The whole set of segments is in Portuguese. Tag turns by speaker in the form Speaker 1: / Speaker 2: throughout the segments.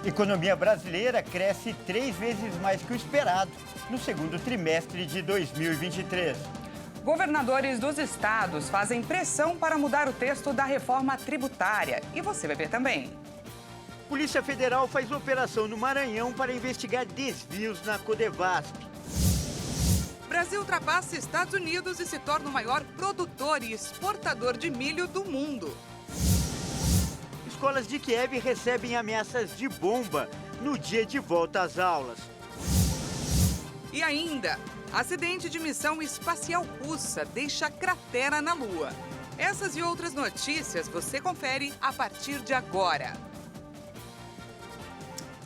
Speaker 1: Economia brasileira cresce 3 vezes mais que o esperado no segundo trimestre de 2023.
Speaker 2: Governadores dos estados fazem pressão para mudar o texto da reforma tributária. E você vai ver também.
Speaker 1: Polícia Federal faz operação no Maranhão para investigar desvios na Codevasp.
Speaker 3: Brasil ultrapassa Estados Unidos e se torna o maior produtor e exportador de milho do mundo.
Speaker 1: Escolas de Kiev recebem ameaças de bomba no dia de volta às aulas.
Speaker 3: E ainda, acidente de missão espacial russa deixa cratera na Lua. Essas e outras notícias você confere a partir de agora.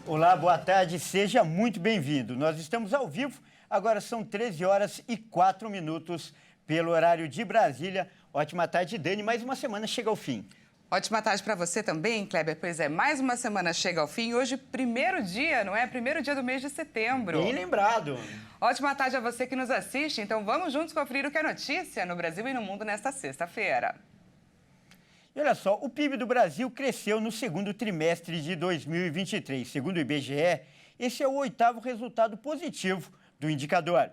Speaker 1: Olá, boa tarde, seja muito bem-vindo. Nós estamos ao vivo, agora são 13 horas e 4 minutos pelo horário de Brasília. Ótima tarde, Dani, mais uma semana chega ao fim.
Speaker 2: Ótima tarde para você também, Kleber. Pois é, mais uma semana chega ao fim. Hoje, primeiro dia, não é? Primeiro dia do mês de setembro.
Speaker 1: Bem lembrado.
Speaker 2: Ótima tarde a você que nos assiste. Então, vamos juntos conferir o que é notícia no Brasil e no mundo nesta sexta-feira.
Speaker 1: E olha só, o PIB do Brasil cresceu no segundo trimestre de 2023. Segundo o IBGE, esse é o 8º resultado positivo do indicador.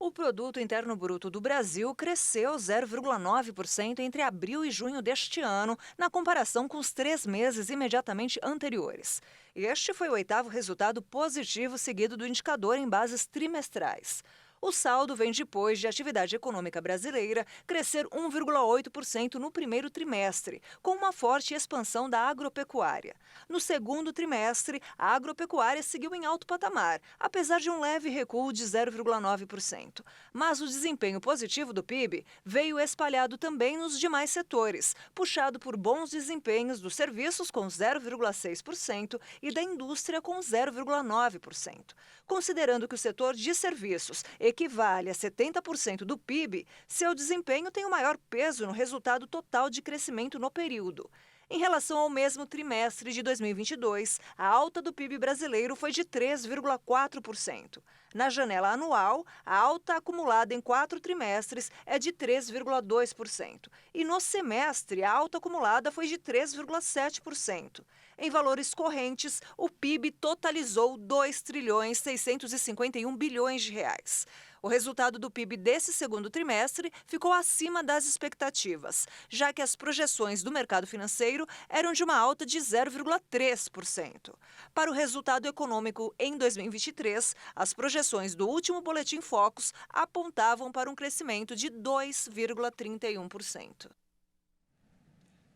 Speaker 4: O Produto Interno Bruto do Brasil cresceu 0,9% entre abril e junho deste ano, na comparação com os 3 meses imediatamente anteriores. Este foi o 8º resultado positivo seguido do indicador em bases trimestrais. O saldo vem depois de a atividade econômica brasileira crescer 1,8% no primeiro trimestre, com uma forte expansão da agropecuária. No segundo trimestre, a agropecuária seguiu em alto patamar, apesar de um leve recuo de 0,9%. Mas o desempenho positivo do PIB veio espalhado também nos demais setores, puxado por bons desempenhos dos serviços com 0,6% e da indústria com 0,9%. Considerando que o setor de serviços equivale a 70% do PIB, seu desempenho tem o maior peso no resultado total de crescimento no período. Em relação ao mesmo trimestre de 2022, a alta do PIB brasileiro foi de 3,4%. Na janela anual, a alta acumulada em 4 trimestres é de 3,2%. E no semestre, a alta acumulada foi de 3,7%. Em valores correntes, o PIB totalizou 2,651 bilhões de reais. O resultado do PIB desse segundo trimestre ficou acima das expectativas, já que as projeções do mercado financeiro eram de uma alta de 0,3%. Para o resultado econômico em 2023, as projeções do último Boletim Focus apontavam para um crescimento de 2,31%.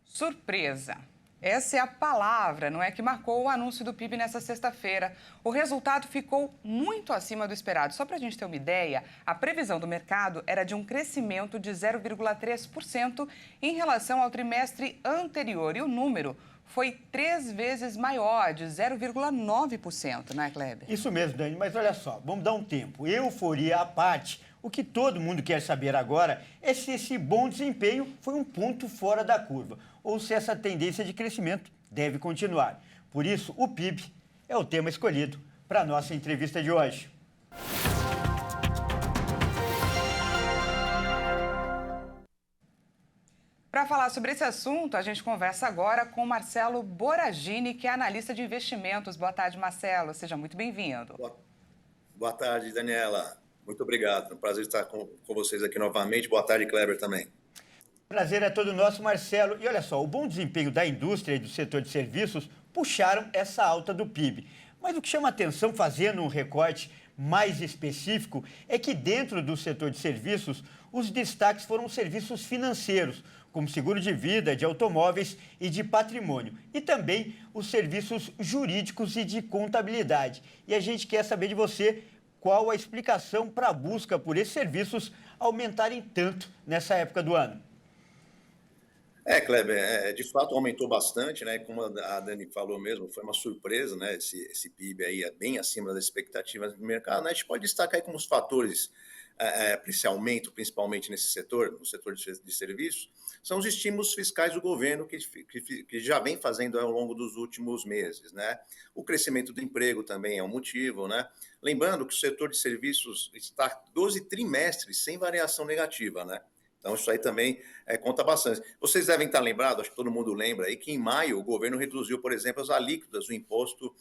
Speaker 2: Surpresa! Essa é a palavra, não é, que marcou o anúncio do PIB nessa sexta-feira. O resultado ficou muito acima do esperado. Só para a gente ter uma ideia, a previsão do mercado era de um crescimento de 0,3% em relação ao trimestre anterior. E o número foi 3 vezes maior, de 0,9%, não é, Kleber?
Speaker 1: Isso mesmo, Dani, mas olha só, vamos dar um tempo. Euforia à parte, o que todo mundo quer saber agora é se esse bom desempenho foi um ponto fora da curva ou se essa tendência de crescimento deve continuar. Por isso, o PIB é o tema escolhido para a nossa entrevista de hoje.
Speaker 2: Para falar sobre esse assunto, a gente conversa agora com Marcelo Boragini, que é analista de investimentos. Boa tarde, Marcelo. Seja muito bem-vindo.
Speaker 5: Boa tarde, Daniela. Muito obrigado. É um prazer estar com vocês aqui novamente. Boa tarde, Kleber, também.
Speaker 1: Prazer é todo nosso, Marcelo. E olha só, o bom desempenho da indústria e do setor de serviços puxaram essa alta do PIB. Mas o que chama atenção, fazendo um recorte mais específico, é que dentro do setor de serviços, os destaques foram os serviços financeiros, como seguro de vida, de automóveis e de patrimônio, e também os serviços jurídicos e de contabilidade. E a gente quer saber de você qual a explicação para a busca por esses serviços aumentarem tanto nessa época do ano.
Speaker 5: Kleber, de fato aumentou bastante, né? Como a Dani falou mesmo, foi uma surpresa, né? Esse PIB aí é bem acima das expectativas do mercado, né? A gente pode destacar aí como os fatores para esse aumento, principalmente nesse setor, no setor de serviços, são os estímulos fiscais do governo que já vem fazendo ao longo dos últimos meses, né? O crescimento do emprego também é um motivo, né? Lembrando que o setor de serviços está 12 trimestres sem variação negativa, né? Então, isso aí também conta bastante. Vocês devem estar lembrados, acho que todo mundo lembra aí, que em maio o governo reduziu, por exemplo, as alíquotas do imposto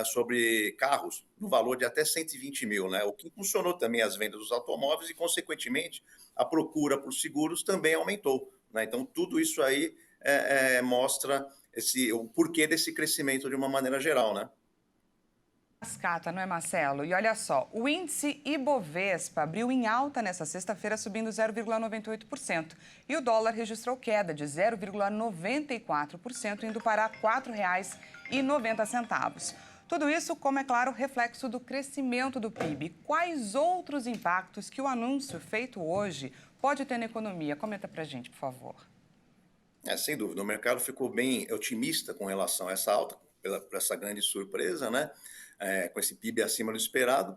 Speaker 5: sobre carros, no valor de até 120 mil, né? O que impulsionou também as vendas dos automóveis e, consequentemente, a procura por seguros também aumentou, né? Então, tudo isso aí mostra o porquê desse crescimento de uma maneira geral, né?
Speaker 2: Cascata, não é, Marcelo? E olha só, o índice Ibovespa abriu em alta nessa sexta-feira, subindo 0,98%. E o dólar registrou queda de 0,94%, indo para R$ 4,90. Tudo isso, como é claro, reflexo do crescimento do PIB. Quais outros impactos que o anúncio feito hoje pode ter na economia? Comenta pra gente, por favor.
Speaker 5: Sem dúvida, o mercado ficou bem otimista com relação a essa alta, por essa grande surpresa, né? Com esse PIB acima do esperado.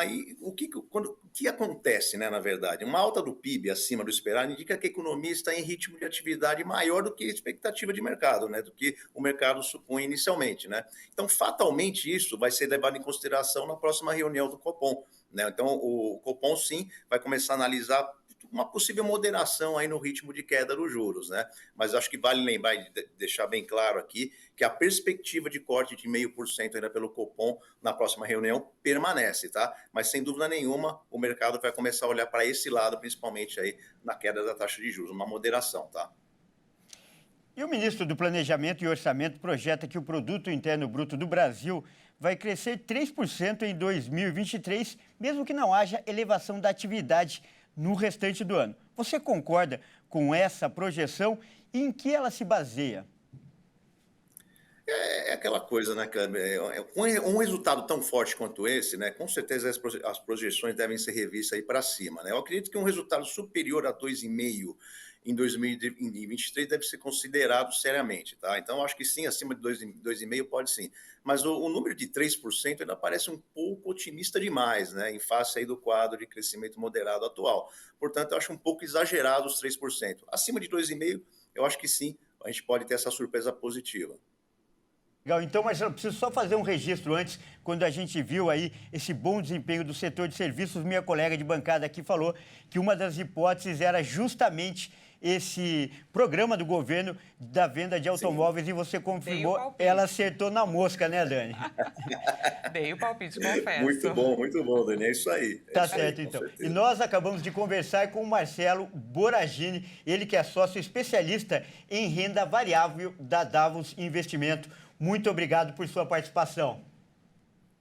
Speaker 5: E o que acontece, né, na verdade? Uma alta do PIB acima do esperado indica que a economia está em ritmo de atividade maior do que a expectativa de mercado, né, do que o mercado supõe inicialmente, né? Então, fatalmente, isso vai ser levado em consideração na próxima reunião do Copom, né? Então, o Copom, sim, vai começar a analisar uma possível moderação aí no ritmo de queda dos juros, né? Mas acho que vale lembrar e deixar bem claro aqui que a perspectiva de corte de 0,5% ainda pelo Copom na próxima reunião permanece, tá? Mas sem dúvida nenhuma o mercado vai começar a olhar para esse lado, principalmente aí na queda da taxa de juros, uma moderação, tá?
Speaker 1: E o ministro do Planejamento e Orçamento projeta que o Produto Interno Bruto do Brasil vai crescer 3% em 2023, mesmo que não haja elevação da atividade no restante do ano. Você concorda com essa projeção e em que ela se baseia?
Speaker 5: É aquela coisa, né, um resultado tão forte quanto esse, né, com certeza as projeções devem ser revistas aí para cima, né? Eu acredito que um resultado superior a 2,5 em 2023 deve ser considerado seriamente, tá? Então, acho que sim, acima de 2,5 pode sim. Mas o número de 3% ainda parece um pouco otimista demais, né, em face aí do quadro de crescimento moderado atual. Portanto, eu acho um pouco exagerado os 3%. Acima de 2,5, eu acho que sim, a gente pode ter essa surpresa positiva.
Speaker 1: Legal, então, Marcelo, preciso só fazer um registro antes. Quando a gente viu aí esse bom desempenho do setor de serviços, minha colega de bancada aqui falou que uma das hipóteses era justamente esse programa do governo da venda de automóveis. Sim. E você confirmou, ela acertou na mosca, né, Dani?
Speaker 2: Dei o palpite, confesso.
Speaker 5: Muito bom, Dani, é isso aí.
Speaker 1: Tá certo, então. E nós acabamos de conversar com o Marcelo Boragini, ele que é sócio especialista em renda variável da Davos Investimento. Muito obrigado por sua participação.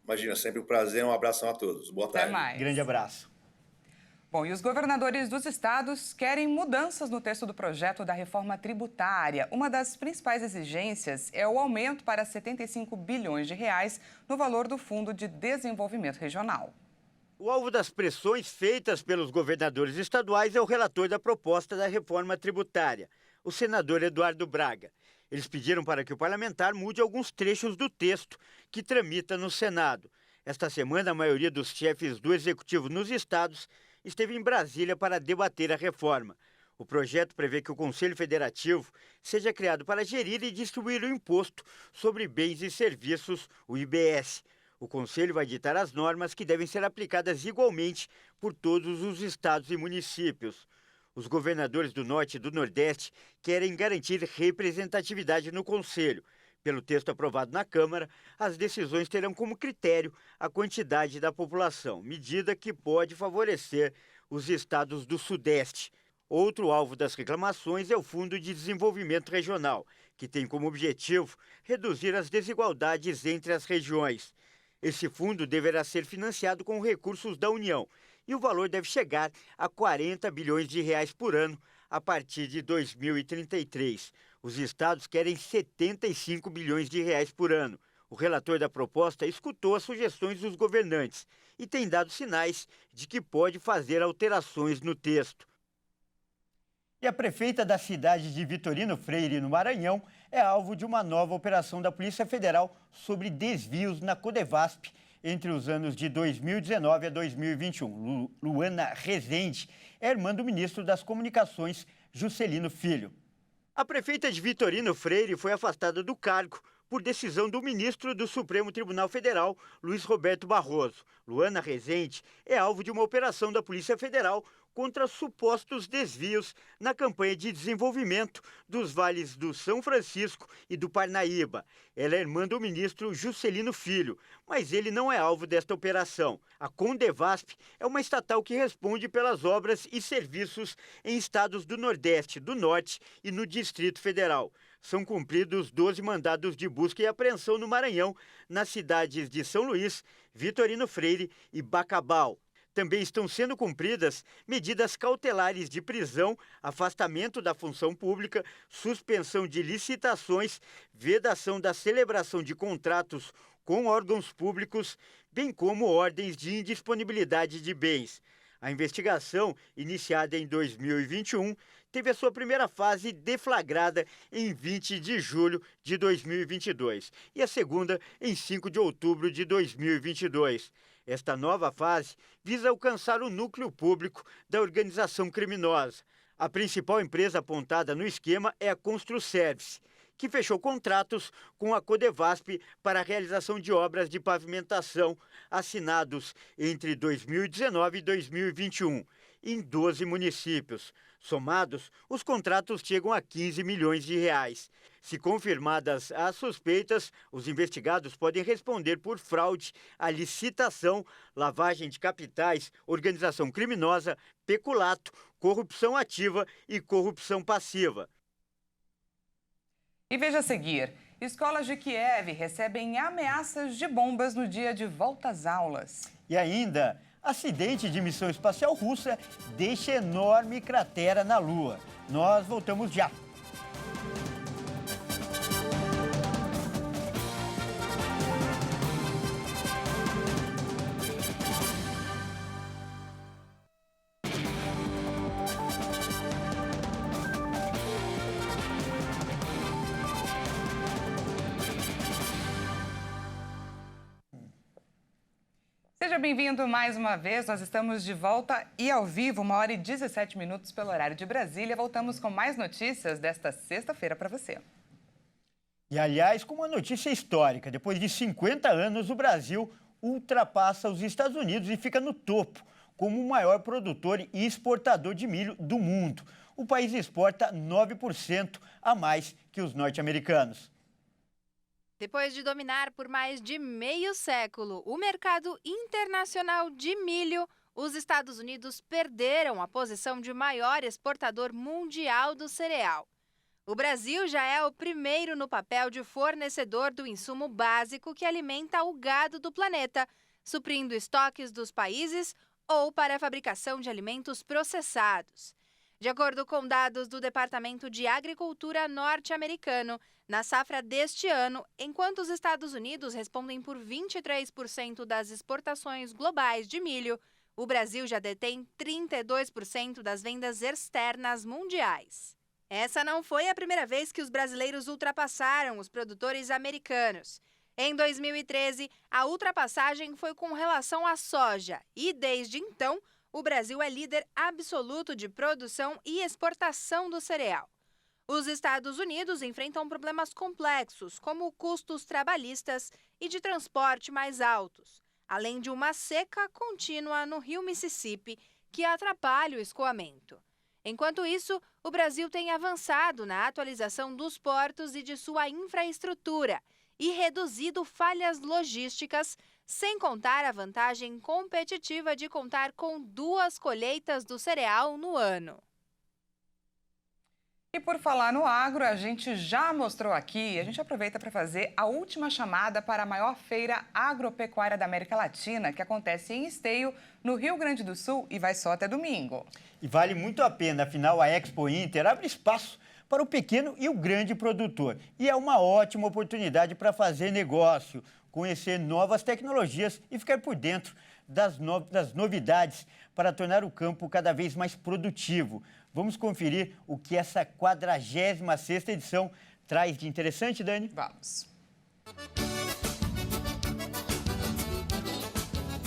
Speaker 5: Imagina, sempre um prazer, um abração a todos. Boa tarde.
Speaker 2: Até mais.
Speaker 1: Grande abraço.
Speaker 2: Bom, e os governadores dos estados querem mudanças no texto do projeto da reforma tributária. Uma das principais exigências é o aumento para 75 bilhões de reais no valor do Fundo de Desenvolvimento Regional.
Speaker 1: O alvo das pressões feitas pelos governadores estaduais é o relator da proposta da reforma tributária, o senador Eduardo Braga. Eles pediram para que o parlamentar mude alguns trechos do texto que tramita no Senado. Esta semana, a maioria dos chefes do Executivo nos estados esteve em Brasília para debater a reforma. O projeto prevê que o Conselho Federativo seja criado para gerir e distribuir o Imposto sobre Bens e Serviços, o IBS. O Conselho vai ditar as normas que devem ser aplicadas igualmente por todos os estados e municípios. Os governadores do Norte e do Nordeste querem garantir representatividade no Conselho. Pelo texto aprovado na Câmara, as decisões terão como critério a quantidade da população, medida que pode favorecer os estados do Sudeste. Outro alvo das reclamações é o Fundo de Desenvolvimento Regional, que tem como objetivo reduzir as desigualdades entre as regiões. Esse fundo deverá ser financiado com recursos da União e o valor deve chegar a 40 bilhões de reais por ano a partir de 2033. Os estados querem 75 bilhões de reais por ano. O relator da proposta escutou as sugestões dos governantes e tem dado sinais de que pode fazer alterações no texto. E a prefeita da cidade de Vitorino Freire, no Maranhão, é alvo de uma nova operação da Polícia Federal sobre desvios na Codevasp entre os anos de 2019 a 2021. Luana Rezende é irmã do ministro das Comunicações, Juscelino Filho. A prefeita de Vitorino Freire foi afastada do cargo por por decisão do ministro do Supremo Tribunal Federal, Luiz Roberto Barroso. Luana Rezende é alvo de uma operação da Polícia Federal contra supostos desvios na campanha de desenvolvimento dos vales do São Francisco e do Parnaíba. Ela é irmã do ministro Juscelino Filho, mas ele não é alvo desta operação. A Condevasp é uma estatal que responde pelas obras e serviços em estados do Nordeste, do Norte e no Distrito Federal. São cumpridos 12 mandados de busca e apreensão no Maranhão, nas cidades de São Luís, Vitorino Freire e Bacabal. Também estão sendo cumpridas medidas cautelares de prisão, afastamento da função pública, suspensão de licitações, vedação da celebração de contratos com órgãos públicos, bem como ordens de indisponibilidade de bens. A investigação, iniciada em 2021, teve a sua primeira fase deflagrada em 20 de julho de 2022 e a segunda em 5 de outubro de 2022. Esta nova fase visa alcançar o núcleo público da organização criminosa. A principal empresa apontada no esquema é a Construservice, que fechou contratos com a Condevasp para a realização de obras de pavimentação assinados entre 2019 e 2021, em 12 municípios. Somados, os contratos chegam a 15 milhões de reais. Se confirmadas as suspeitas, os investigados podem responder por fraude à licitação, lavagem de capitais, organização criminosa, peculato, corrupção ativa e corrupção passiva.
Speaker 2: E veja a seguir, escolas de Kiev recebem ameaças de bombas no dia de volta às aulas.
Speaker 1: E ainda, acidente de missão espacial russa deixa enorme cratera na Lua. Nós voltamos já.
Speaker 2: Seja bem-vindo mais uma vez, nós estamos de volta e ao vivo, 1h17 pelo horário de Brasília. Voltamos com mais notícias desta sexta-feira para você.
Speaker 1: E, aliás, com uma notícia histórica, depois de 50 anos, o Brasil ultrapassa os Estados Unidos e fica no topo como o maior produtor e exportador de milho do mundo. O país exporta 9% a mais que os norte-americanos.
Speaker 6: Depois de dominar por mais de meio século o mercado internacional de milho, os Estados Unidos perderam a posição de maior exportador mundial do cereal. O Brasil já é o primeiro no papel de fornecedor do insumo básico que alimenta o gado do planeta, suprindo estoques dos países ou para a fabricação de alimentos processados. De acordo com dados do Departamento de Agricultura norte-americano, na safra deste ano, enquanto os Estados Unidos respondem por 23% das exportações globais de milho, o Brasil já detém 32% das vendas externas mundiais. Essa não foi a primeira vez que os brasileiros ultrapassaram os produtores americanos. Em 2013, a ultrapassagem foi com relação à soja e, desde então, o Brasil é líder absoluto de produção e exportação do cereal. Os Estados Unidos enfrentam problemas complexos, como custos trabalhistas e de transporte mais altos, além de uma seca contínua no rio Mississippi, que atrapalha o escoamento. Enquanto isso, o Brasil tem avançado na atualização dos portos e de sua infraestrutura e reduzido falhas logísticas, sem contar a vantagem competitiva de contar com 2 colheitas do cereal no ano.
Speaker 2: E por falar no agro, a gente já mostrou aqui, a gente aproveita para fazer a última chamada para a maior feira agropecuária da América Latina, que acontece em Esteio, no Rio Grande do Sul, e vai só até domingo.
Speaker 1: E vale muito a pena, afinal a Expo Inter abre espaço para o pequeno e o grande produtor. E é uma ótima oportunidade para fazer negócio, conhecer novas tecnologias e ficar por dentro das novidades para tornar o campo cada vez mais produtivo. Vamos conferir o que essa 46ª edição traz de interessante, Dani?
Speaker 2: Vamos.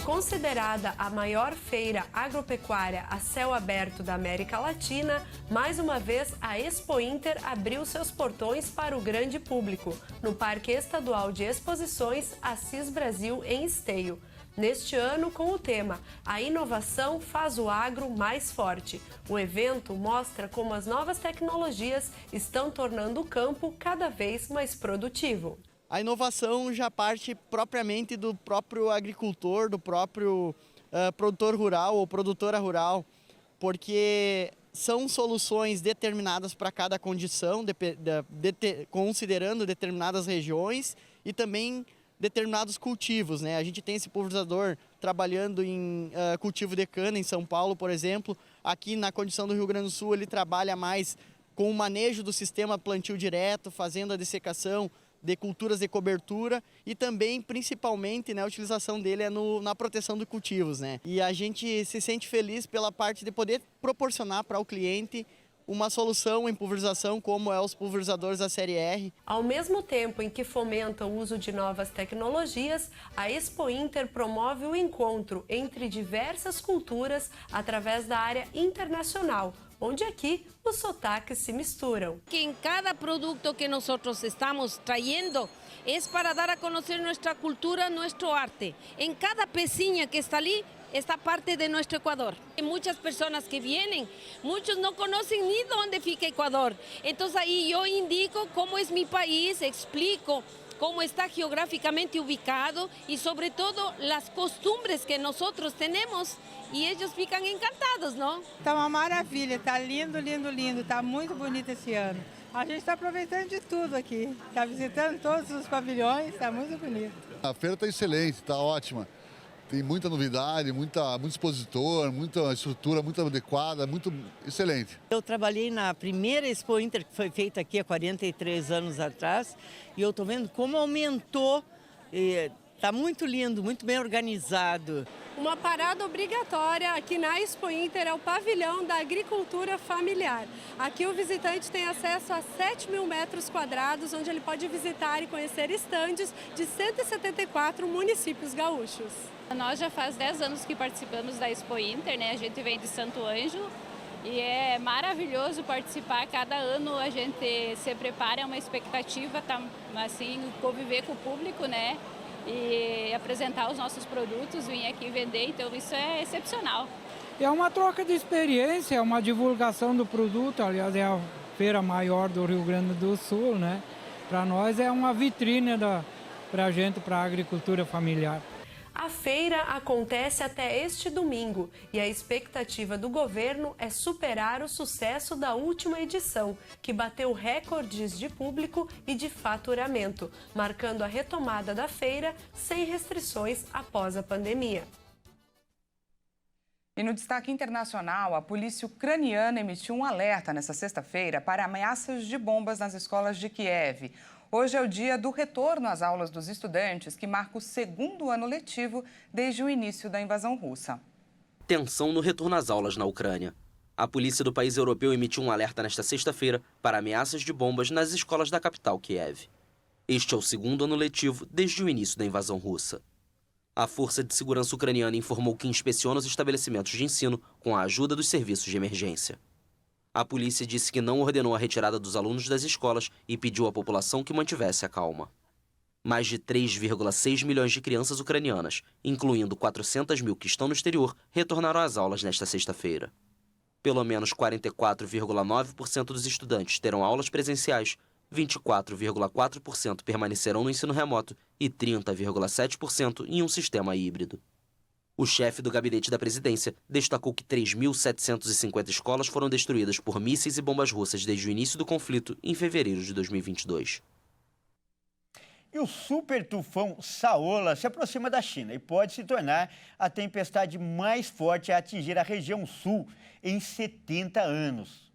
Speaker 7: Considerada a maior feira agropecuária a céu aberto da América Latina, mais uma vez a Expo Inter abriu seus portões para o grande público, no Parque Estadual de Exposições Assis Brasil, em Esteio. Neste ano, com o tema A Inovação faz o agro mais forte. O evento mostra como as novas tecnologias estão tornando o campo cada vez mais produtivo.
Speaker 8: A inovação já parte propriamente do próprio agricultor, do próprio produtor rural ou produtora rural, porque são soluções determinadas para cada condição, considerando determinadas regiões e também determinados cultivos, né? A gente tem esse pulverizador trabalhando em cultivo de cana em São Paulo, por exemplo. Aqui na condição do Rio Grande do Sul ele trabalha mais com o manejo do sistema plantio direto, fazendo a dessecação de culturas de cobertura e também, principalmente, né, a utilização dele é na proteção de cultivos, né? E a gente se sente feliz pela parte de poder proporcionar para o cliente uma solução em pulverização como é os pulverizadores da série R.
Speaker 7: Ao mesmo tempo em que fomenta o uso de novas tecnologias, a Expo Inter promove o encontro entre diversas culturas através da área internacional, onde aqui os sotaques se misturam.
Speaker 9: Que em cada produto que nós estamos trazendo é para dar a conhecer nossa cultura, nosso arte. Em cada pecinha que está ali, está parte de nosso Equador. Hay muchas personas que vienen, muchos no conocen ni dónde fica Ecuador. Entonces ahí yo indico cómo es mi país, explico cómo está geográficamente ubicado y sobre todo las costumbres que nosotros tenemos e eles ficam encantados, não?
Speaker 10: Está uma maravilha, está lindo, lindo, lindo, está muito bonito esse ano. A gente está aproveitando de tudo aqui, está visitando todos os pavilhões, está muito bonito.
Speaker 11: A feira está excelente, está ótima. Tem muita novidade, muito expositor, muita estrutura, muito adequada, muito excelente.
Speaker 12: Eu trabalhei na primeira Expo Inter, que foi feita aqui há 43 anos atrás, e eu estou vendo como aumentou. Está muito lindo, muito bem organizado.
Speaker 7: Uma parada obrigatória aqui na Expo Inter é o pavilhão da agricultura familiar. Aqui o visitante tem acesso a 7.000 metros quadrados, onde ele pode visitar e conhecer estandes de 174 municípios gaúchos.
Speaker 13: Nós já faz 10 anos que participamos da Expo Inter, né? A gente vem de Santo Ângelo e é maravilhoso participar. Cada ano a gente se prepara, é uma expectativa, tá, assim, conviver com o público, né? E apresentar os nossos produtos, vir aqui vender, então isso é excepcional.
Speaker 10: É uma troca de experiência, é uma divulgação do produto, aliás é a feira maior do Rio Grande do Sul, né? Para nós é uma vitrine para a gente, para a agricultura familiar.
Speaker 7: A feira acontece até este domingo e a expectativa do governo é superar o sucesso da última edição, que bateu recordes de público e de faturamento, marcando a retomada da feira sem restrições após a pandemia.
Speaker 2: E no destaque internacional, a polícia ucraniana emitiu um alerta nesta sexta-feira para ameaças de bombas nas escolas de Kiev. Hoje é o dia do retorno às aulas dos estudantes, que marca o segundo ano letivo desde o início da invasão russa.
Speaker 14: Tensão no retorno às aulas na Ucrânia. A polícia do país europeu emitiu um alerta nesta sexta-feira para ameaças de bombas nas escolas da capital, Kiev. Este é o segundo ano letivo desde o início da invasão russa. A Força de Segurança Ucraniana informou que inspeciona os estabelecimentos de ensino com a ajuda dos serviços de emergência. A polícia disse que não ordenou a retirada dos alunos das escolas e pediu à população que mantivesse a calma. Mais de 3,6 milhões de crianças ucranianas, incluindo 400 mil que estão no exterior, retornaram às aulas nesta sexta-feira. Pelo menos 44,9% dos estudantes terão aulas presenciais, 24,4% permanecerão no ensino remoto e 30,7% em um sistema híbrido. O chefe do gabinete da presidência destacou que 3.750 escolas foram destruídas por mísseis e bombas russas desde o início do conflito, em fevereiro de 2022.
Speaker 1: E o super tufão Saola se aproxima da China e pode se tornar a tempestade mais forte a atingir a região sul em 70 anos.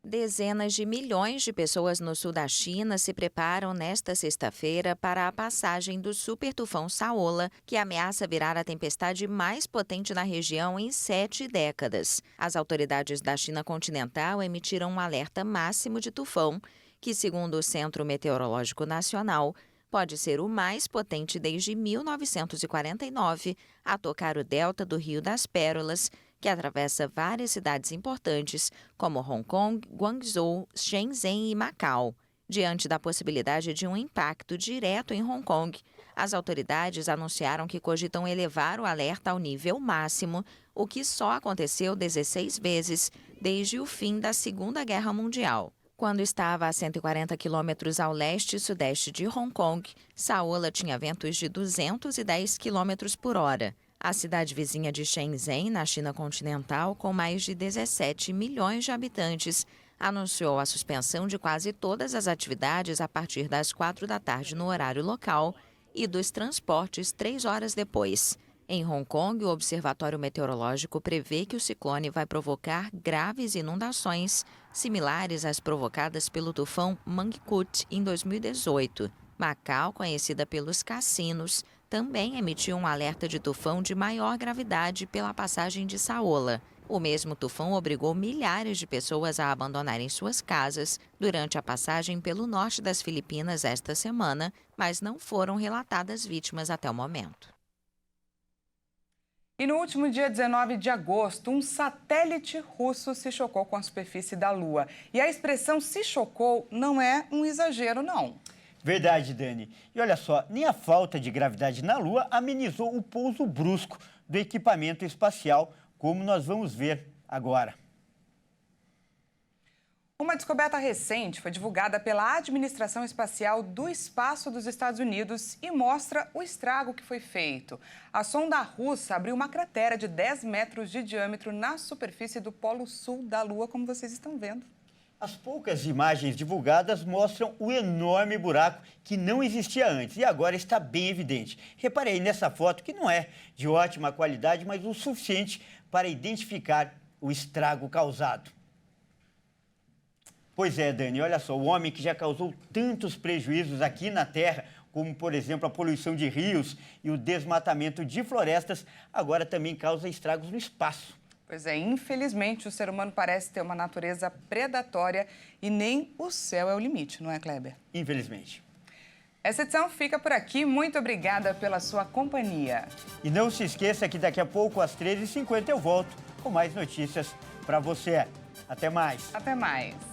Speaker 15: Dezenas de milhões de pessoas no sul da China se preparam nesta sexta-feira para a passagem do super tufão Saola, que ameaça virar a tempestade mais potente na região em 7 décadas. As autoridades da China continental emitiram um alerta máximo de tufão, que, segundo o Centro Meteorológico Nacional, pode ser o mais potente desde 1949 a tocar o delta do Rio das Pérolas, que atravessa várias cidades importantes, como Hong Kong, Guangzhou, Shenzhen e Macau. Diante da possibilidade de um impacto direto em Hong Kong, as autoridades anunciaram que cogitam elevar o alerta ao nível máximo, o que só aconteceu 16 vezes desde o fim da Segunda Guerra Mundial. Quando estava a 140 quilômetros ao leste e sudeste de Hong Kong, Saola tinha ventos de 210 quilômetros por hora. A cidade vizinha de Shenzhen, na China continental, com mais de 17 milhões de habitantes, anunciou a suspensão de quase todas as atividades a partir das 4 da tarde no horário local e dos transportes 3 horas depois. Em Hong Kong, o Observatório Meteorológico prevê que o ciclone vai provocar graves inundações, similares às provocadas pelo tufão Mangkhut em 2018. Macau, conhecida pelos cassinos, também emitiu um alerta de tufão de maior gravidade pela passagem de Saola. O mesmo tufão obrigou milhares de pessoas a abandonarem suas casas durante a passagem pelo norte das Filipinas esta semana, mas não foram relatadas vítimas até o momento.
Speaker 2: E no último dia 19 de agosto, um satélite russo se chocou com a superfície da Lua. E a expressão "se chocou" não é um exagero, não.
Speaker 1: Verdade, Dani. E olha só, nem a falta de gravidade na Lua amenizou o pouso brusco do equipamento espacial, como nós vamos ver agora.
Speaker 2: Uma descoberta recente foi divulgada pela Administração Espacial do Espaço dos Estados Unidos e mostra o estrago que foi feito. A sonda russa abriu uma cratera de 10 metros de diâmetro na superfície do polo sul da Lua, como vocês estão vendo.
Speaker 1: As poucas imagens divulgadas mostram o enorme buraco que não existia antes e agora está bem evidente. Reparei nessa foto que não é de ótima qualidade, mas o suficiente para identificar o estrago causado. Pois é, Dani, olha só, o homem que já causou tantos prejuízos aqui na Terra, como, por exemplo, a poluição de rios e o desmatamento de florestas, agora também causa estragos no espaço.
Speaker 2: Pois é, infelizmente o ser humano parece ter uma natureza predatória e nem o céu é o limite, não é, Kleber?
Speaker 1: Infelizmente.
Speaker 2: Essa edição fica por aqui. Muito obrigada pela sua companhia.
Speaker 1: E não se esqueça que daqui a pouco, às 13h50, eu volto com mais notícias para você. Até mais.
Speaker 2: Até mais.